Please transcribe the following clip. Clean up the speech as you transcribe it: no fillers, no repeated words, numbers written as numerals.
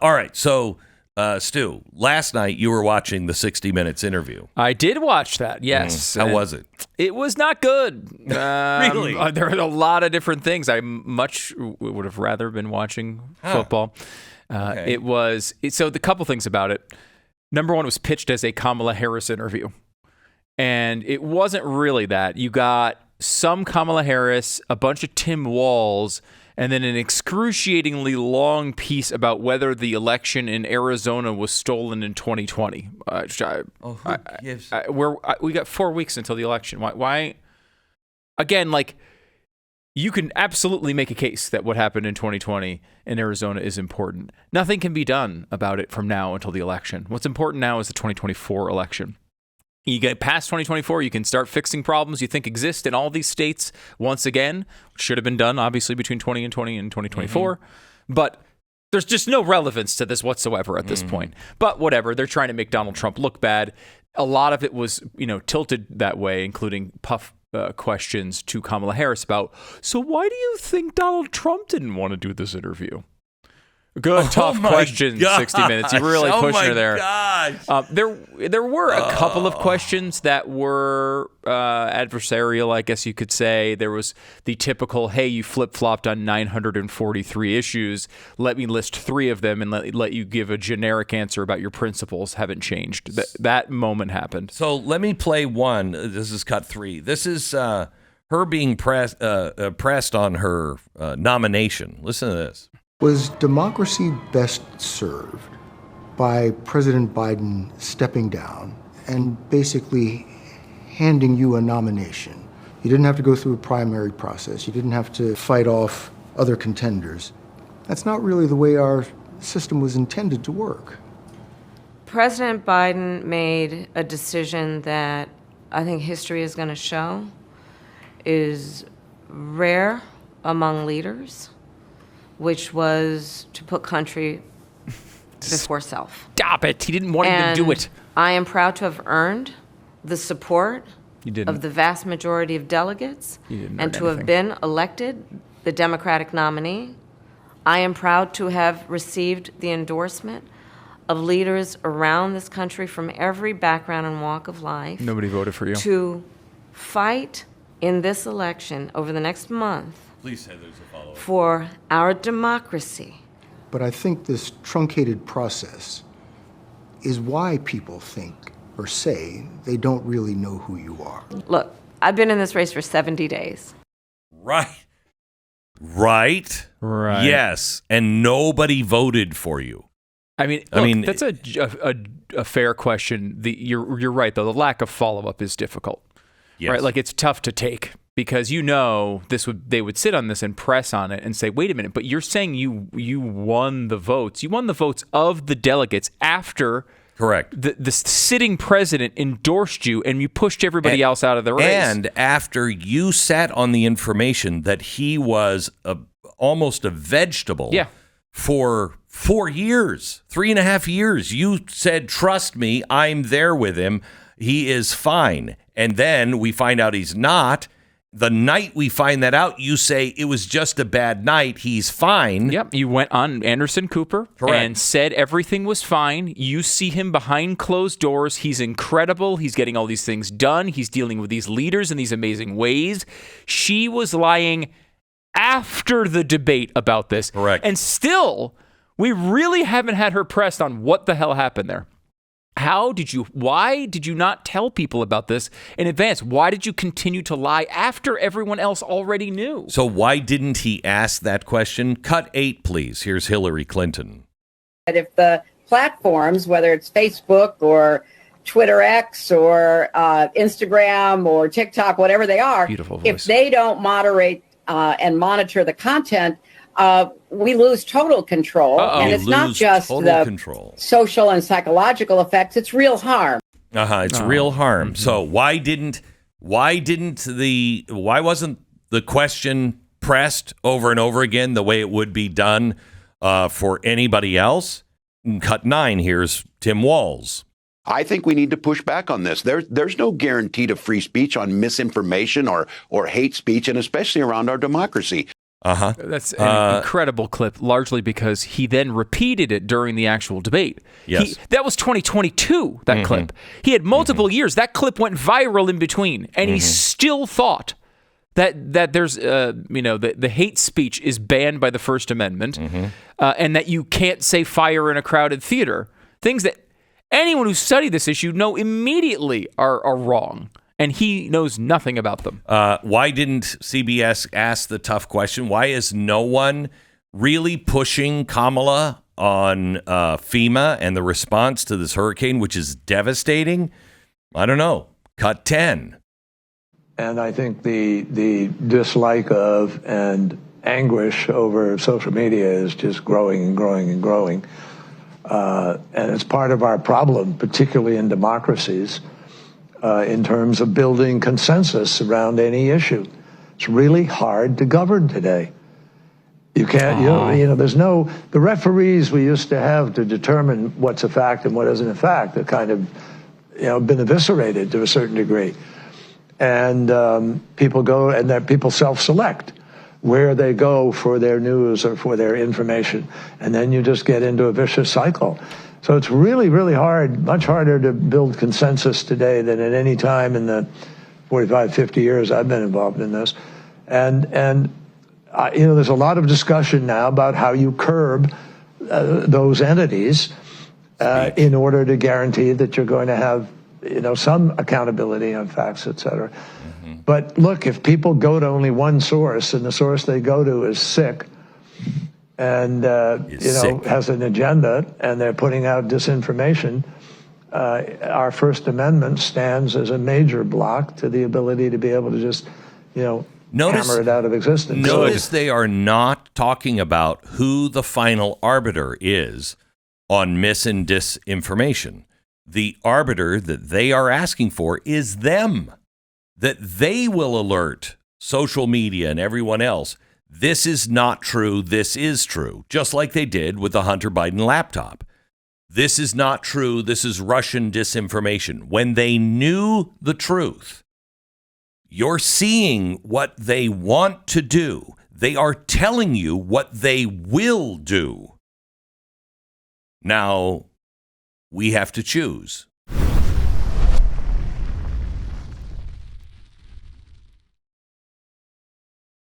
All right. So, Stu, last night you were watching the 60 Minutes interview. I did watch that, yes. How was it? It was not good. Really? There were a lot of different things. I much would have rather been watching football. Okay. So the couple things about it. Number one, it was pitched as a Kamala Harris interview. And it wasn't really that. You got some Kamala Harris, a bunch of Tim Walz, and then an excruciatingly long piece about whether the election in Arizona was stolen in 2020. Who gives? We got 4 weeks until the election. Why? Again, like, you can absolutely make a case that what happened in 2020 in Arizona is important. Nothing can be done about it from now until the election. What's important now is the 2024 election. You get past 2024, you can start fixing problems you think exist in all these states once again, which should have been done, obviously, between 2020 and 2024. But there's just no relevance to this whatsoever at this point. But whatever, they're trying to make Donald Trump look bad. A lot of it was, tilted that way, including questions to Kamala Harris about, so why do you think Donald Trump didn't want to do this interview? Good, tough questions, 60 Minutes. You really pushing her there. There were a couple of questions that were adversarial, I guess you could say. There was the typical, hey, you flip-flopped on 943 issues. Let me list 3 of them and let you give a generic answer about your principles haven't changed. That moment happened. So let me play one. This is cut 3. This is her being pressed on her nomination. Listen to this. Was democracy best served by President Biden stepping down and basically handing you a nomination? You didn't have to go through a primary process. You didn't have to fight off other contenders. That's not really the way our system was intended to work. President Biden made a decision that I think history is going to show is rare among leaders, which was to put country before self. Stop it. He didn't want him to do it. I am proud to have earned the support didn't. of the vast majority of delegates and to have been elected the Democratic nominee. I am proud to have received the endorsement of leaders around this country from every background and walk of life. Nobody voted for you. To fight in this election over the next month. Please say there's a follow-up. For our democracy. But I think this truncated process is why people think or say they don't really know who you are. Look, I've been in this race for 70 days. Right. Yes, and nobody voted for you. I mean, that's a fair question. You're right, though. The lack of follow-up is difficult. Yes. Right? Like, it's tough to take. Because they would sit on this and press on it and say, wait a minute, but you're saying you won the votes. You won the votes of the delegates after correct the sitting president endorsed you and you pushed everybody else out of the race. And after you sat on the information that he was almost a vegetable for 4 years, 3.5 years, you said, trust me, I'm there with him. He is fine. And then we find out he's not. The night we find that out, you say it was just a bad night. He's fine. Yep. You went on Anderson Cooper and said everything was fine. You see him behind closed doors. He's incredible. He's getting all these things done. He's dealing with these leaders in these amazing ways. She was lying after the debate about this. Correct. And still, we really haven't had her pressed on what the hell happened there. Why did you not tell people about this in advance? Why did you continue to lie after everyone else already knew? So why didn't he ask that question? Cut 8, please. Here's Hillary Clinton. If the platforms, whether it's Facebook or Twitter X or Instagram or TikTok, whatever they are, if they don't moderate and monitor the content, we lose total control. And it's not just the social and psychological effects, it's real harm. It's real harm. Mm-hmm. So why wasn't the question pressed over and over again the way it would be done for anybody else? Cut 9, here's Tim Walz. I think we need to push back on this. There's no guarantee to free speech on misinformation or hate speech, and especially around our democracy. That's an incredible clip, largely because he then repeated it during the actual debate. Yes. That was 2022, that clip. He had multiple years. That clip went viral in between, and he still thought that there's, the hate speech is banned by the First Amendment, and that you can't say fire in a crowded theater. Things that anyone who studied this issue know immediately are wrong. And he knows nothing about them. Why didn't CBS ask the tough question? Why is no one really pushing Kamala on FEMA and the response to this hurricane, which is devastating? I don't know. Cut 10. And I think the dislike of and anguish over social media is just growing and growing and growing. And it's part of our problem, particularly in democracies. In terms of building consensus around any issue. It's really hard to govern today. You can't, the referees we used to have to determine what's a fact and what isn't a fact are kind of, been eviscerated to a certain degree. And people go and people self-select where they go for their news or for their information. And then you just get into a vicious cycle. So it's really, really hard, much harder to build consensus today than at any time in the 45, 50 years I've been involved in this. And there's a lot of discussion now about how you curb those entities in order to guarantee that you're going to have, some accountability on facts, et cetera. But look, if people go to only one source and the source they go to is sick, and has an agenda, and they're putting out disinformation, our First Amendment stands as a major block to the ability to be able to just, hammer it out of existence. Notice they are not talking about who the final arbiter is on mis and disinformation. The arbiter that they are asking for is them, that they will alert social media and everyone else. This is not true. This is true. Just like they did with the Hunter Biden laptop. This is not true. This is Russian disinformation. When they knew the truth, you're seeing what they want to do. They are telling you what they will do. Now, we have to choose.